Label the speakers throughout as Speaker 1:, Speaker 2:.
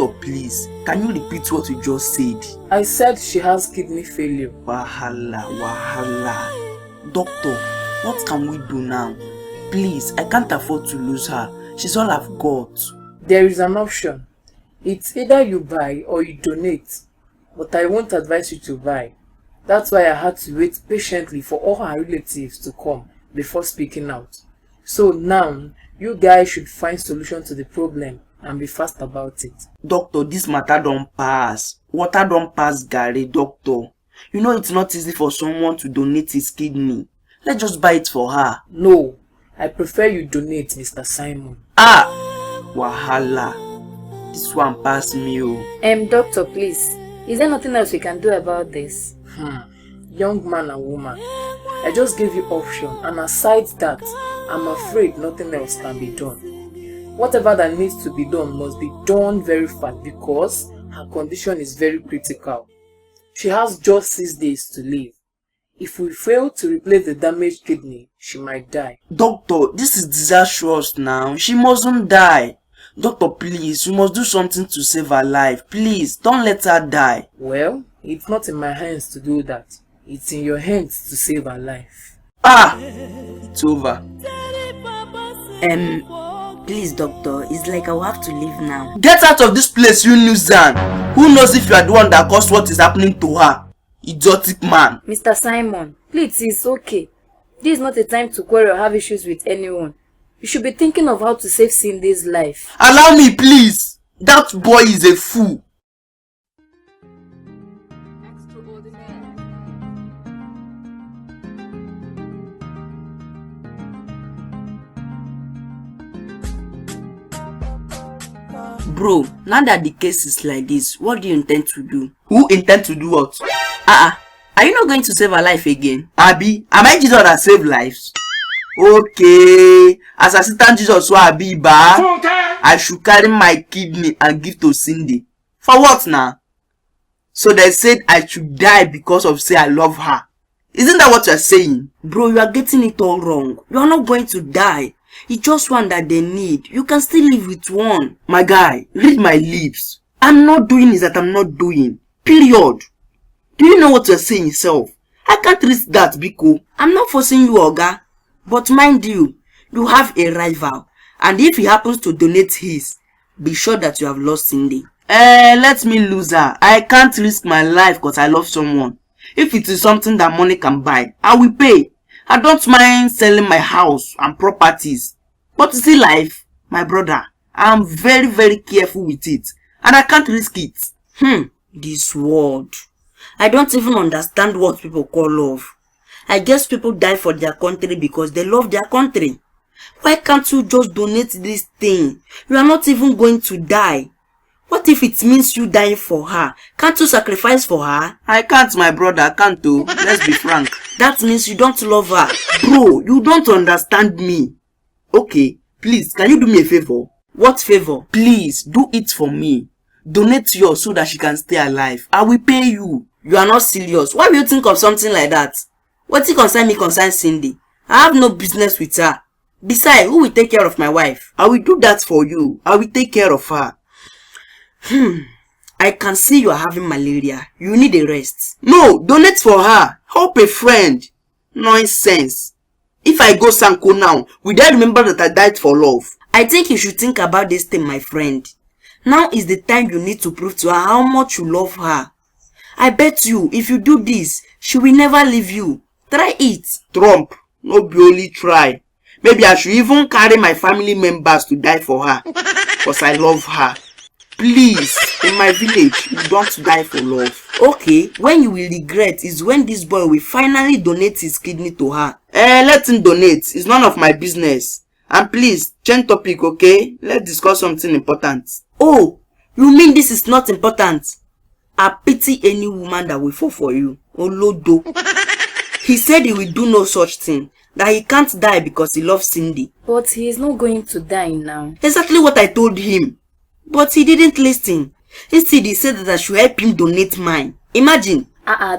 Speaker 1: Doctor, please, can you repeat what you just said?
Speaker 2: I said she has kidney failure.
Speaker 1: Wahala. Doctor, what can we do now? Please, I can't afford to lose her. She's all I've got.
Speaker 2: There is an option. It's either you buy or you donate. But I won't advise you to buy. That's why I had to wait patiently for all her relatives to come before speaking out. So now, you guys should find solution to the problem and be fast about it.
Speaker 1: Doctor, this matter don't pass. Water don't pass, Gary, doctor. You know it's not easy for someone to donate his kidney. Let's just buy it for her.
Speaker 2: No, I prefer you donate, Mr. Simon.
Speaker 1: Wahala. This one pass me, oh.
Speaker 3: Doctor, please. Is there nothing else we can do about this?
Speaker 2: Young man and woman, I just gave you option, and aside that, I'm afraid nothing else can be done. Whatever that needs to be done must be done very fast because her condition is very critical. She has just 6 days to live. If we fail to replace the damaged kidney, she might die.
Speaker 1: Doctor, this is disastrous now. She mustn't die. Doctor, please, you must do something to save her life. Please, don't let her die.
Speaker 2: Well, it's not in my hands to do that. It's in your hands to save her life.
Speaker 1: It's over.
Speaker 4: Please, doctor, it's like I'll have to leave now.
Speaker 1: Get out of this place, you nuisance. Who knows if you are the one that caused what is happening to her? Idiotic man.
Speaker 3: Mr. Simon, please, it's okay. This is not a time to quarrel or have issues with anyone. You should be thinking of how to save Cindy's life.
Speaker 1: Allow me, please. That boy is a fool.
Speaker 4: Bro, now that the case is like this, what do you intend to do?
Speaker 1: Who intend to do what?
Speaker 4: Are you not going to save her life again?
Speaker 1: Abi, am I Jesus that save lives? Okay, as Assistant Jesus so Abi ba, I should carry my kidney and give to Cindy. For what now? So they said I should die because of say I love her. Isn't that what you're saying?
Speaker 4: Bro, you are getting it all wrong. You are not going to die. It's just one that they need. You can still live with one.
Speaker 1: My guy, read my lips. I'm not doing is that I'm not doing. Period. Do you know what you're saying yourself? I can't risk that, Biko.
Speaker 4: I'm not forcing you, Oga. But mind you, you have a rival. And if he happens to donate his, be sure that you have lost Cindy.
Speaker 1: Let me lose her. I can't risk my life because I love someone. If it is something that money can buy, I will pay. I don't mind selling my house and properties. But you see life, my brother, I'm very, very careful with it. And I can't risk it.
Speaker 4: This world. I don't even understand what people call love. I guess people die for their country because they love their country. Why can't you just donate this thing? You are not even going to die. What if it means you dying for her? Can't you sacrifice for her?
Speaker 1: I can't, my brother. I can't too. Let's be frank.
Speaker 4: That means you don't love her.
Speaker 1: Bro, you don't understand me. Okay, please, can you do me a favor?
Speaker 4: What favor?
Speaker 1: Please, do it for me. Donate yours so that she can stay alive. I will pay you.
Speaker 4: You are not serious. Why will you think of something like that? What it concern me concern Cindy. I have no business with her. Besides, who will take care of my wife?
Speaker 1: I will do that for you. I will take care of her.
Speaker 4: I can see you are having malaria. You need a rest.
Speaker 1: No, donate for her. Help a friend. Nonsense. If I go Sanko now, will I remember that I died for love?
Speaker 4: I think you should think about this thing, my friend. Now is the time you need to prove to her how much you love her. I bet you, if you do this, she will never leave you. Try it.
Speaker 1: Trump, no be only try. Maybe I should even carry my family members to die for her. Because I love her. Please, in my village, you don't die for love.
Speaker 4: Okay, when you will regret is when this boy will finally donate his kidney to her.
Speaker 1: Let him donate. It's none of my business. And please, change topic, okay? Let's discuss something important.
Speaker 4: Oh, you mean this is not important? I pity any woman that will fall for you. Olodo. He said he will do no such thing. That he can't die because he loves Cindy.
Speaker 3: But he is not going to die now.
Speaker 4: Exactly what I told him. But he didn't listen. Instead, he said that I should help him donate mine. Imagine.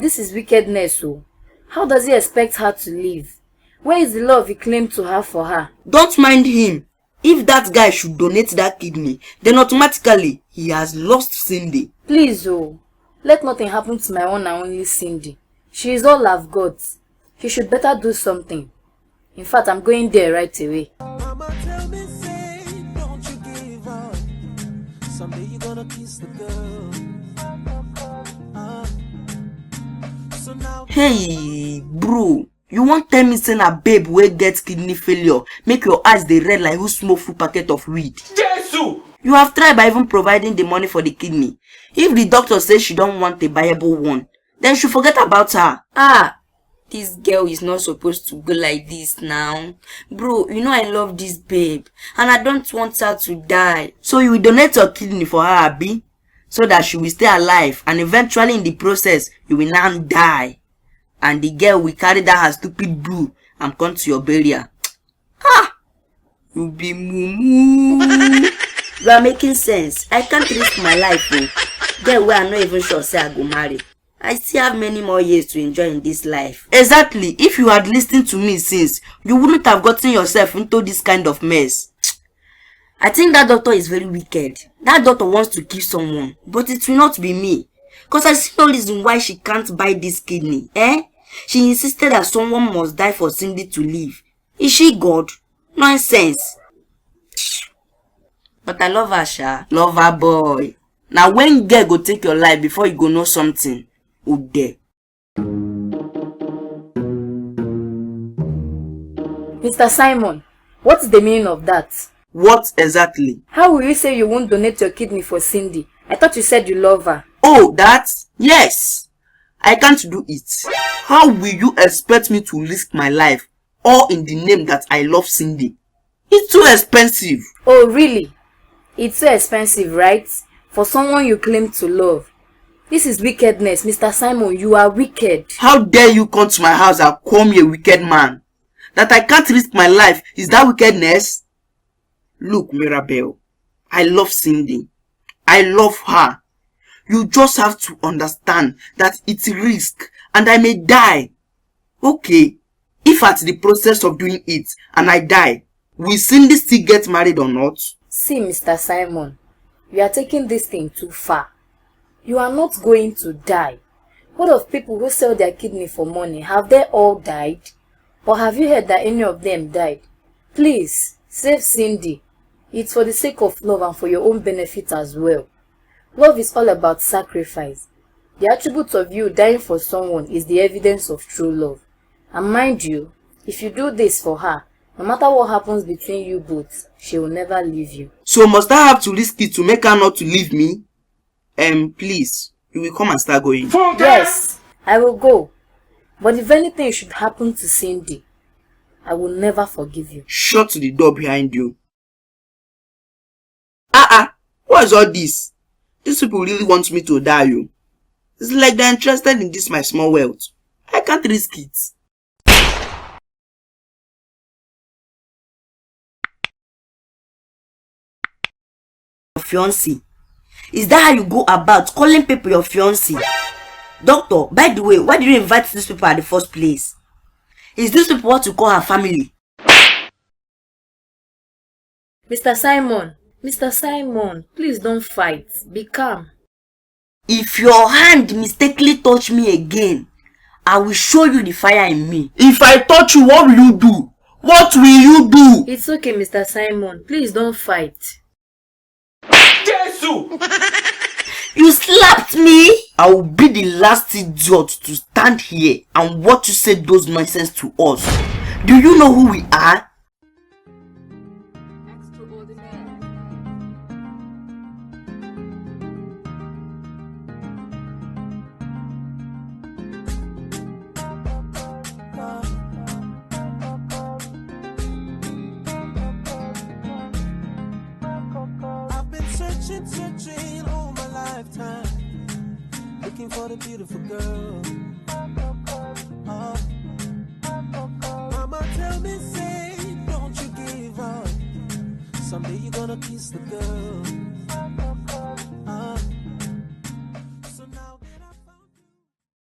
Speaker 3: This is wickedness. Oh. How does he expect her to live? Where is the love he claimed to have for her?
Speaker 4: Don't mind him. If that guy should donate that kidney, then automatically
Speaker 1: He has lost Cindy.
Speaker 3: Please, oh, let nothing happen to my one and only Cindy. She is all I've got. She should better do something. In fact, I'm going there right away.
Speaker 5: Mama tell me, say, don't you give up. Someday you're gonna kiss the girl. So now
Speaker 1: Hey, bro. You won't tell me saying a babe will get kidney failure, make your eyes dey red like who smoke full packet of weed.
Speaker 5: Jesus!
Speaker 1: You have tried by even providing the money for the kidney. If the doctor says she don't want a viable one, then she forget about her.
Speaker 4: Ah, this girl is not supposed to go like this now. Bro, you know I love this babe. And I don't want her to die.
Speaker 1: So you will donate your kidney for her, Abi? So that she will stay alive and eventually in the process, you will now die. And the girl will carry that her stupid boo and come to your burial. Ah! You be mumu.
Speaker 4: You are making sense. I can't risk my life, oh. Girl, we are not even sure say I go marry. I still have many more years to enjoy in this life.
Speaker 1: Exactly. If you had listened to me since, you wouldn't have gotten yourself into this kind of mess.
Speaker 4: I think that doctor is very wicked. That doctor wants to kill someone. But it will not be me. Because I see no reason why she can't buy this kidney. She insisted that someone must die for Cindy to live. Is she God? Nonsense. But I love her, Sha.
Speaker 1: Love her, boy. Now when girl go take your life before you go know something, who there?
Speaker 3: Mr. Simon, what's the meaning of that?
Speaker 1: What exactly?
Speaker 3: How will you say you won't donate your kidney for Cindy? I thought you said you love her.
Speaker 1: Oh, that? Yes. I can't do it. How will you expect me to risk my life all in the name that I love Cindy? It's too expensive.
Speaker 3: Oh, really? It's so expensive, right? For someone you claim to love. This is wickedness, Mr. Simon. You are wicked.
Speaker 1: How dare you come to my house and call me a wicked man? That I can't risk my life, is that wickedness? Look, Mirabel, I love Cindy. I love her. You just have to understand that it's a risk and I may die. Okay, if at the process of doing it and I die, will Cindy still get married or not?
Speaker 3: See, Mr. Simon, you are taking this thing too far. You are not going to die. What of people who sell their kidney for money? Have they all died? Or have you heard that any of them died? Please, save Cindy. It's for the sake of love and for your own benefit as well. Love is all about sacrifice. The attribute of you dying for someone is the evidence of true love. And mind you, if you do this for her, no matter what happens between you both, she will never leave you.
Speaker 1: So must I have to risk it to make her not to leave me? Please, you will come and start going.
Speaker 3: Yes, I will go. But if anything should happen to Cindy, I will never forgive you.
Speaker 1: Shut the door behind you. What is all this? These people really want me to die, you. It's like they're interested in this my small wealth. I can't risk it.
Speaker 4: Fiancé. Is that how you go about calling people your fiancé? Doctor, by the way, why did you invite these people at the first place? Is this people what you call her family?
Speaker 3: Mr. Simon, please don't fight. Be calm.
Speaker 4: If your hand mistakenly touch me again, I will show you the fire in me.
Speaker 1: If I touch you, what will you do? What will you do?
Speaker 3: It's okay, Mr. Simon. Please don't fight.
Speaker 5: Jesus!
Speaker 4: You slapped me?
Speaker 1: I will be the last idiot to stand here and watch you say those nonsense to us. Do you know who we are?
Speaker 5: Searching all my lifetime, looking for the beautiful girl. Mama tell me, say, don't you give up. Someday you're gonna kiss the girl.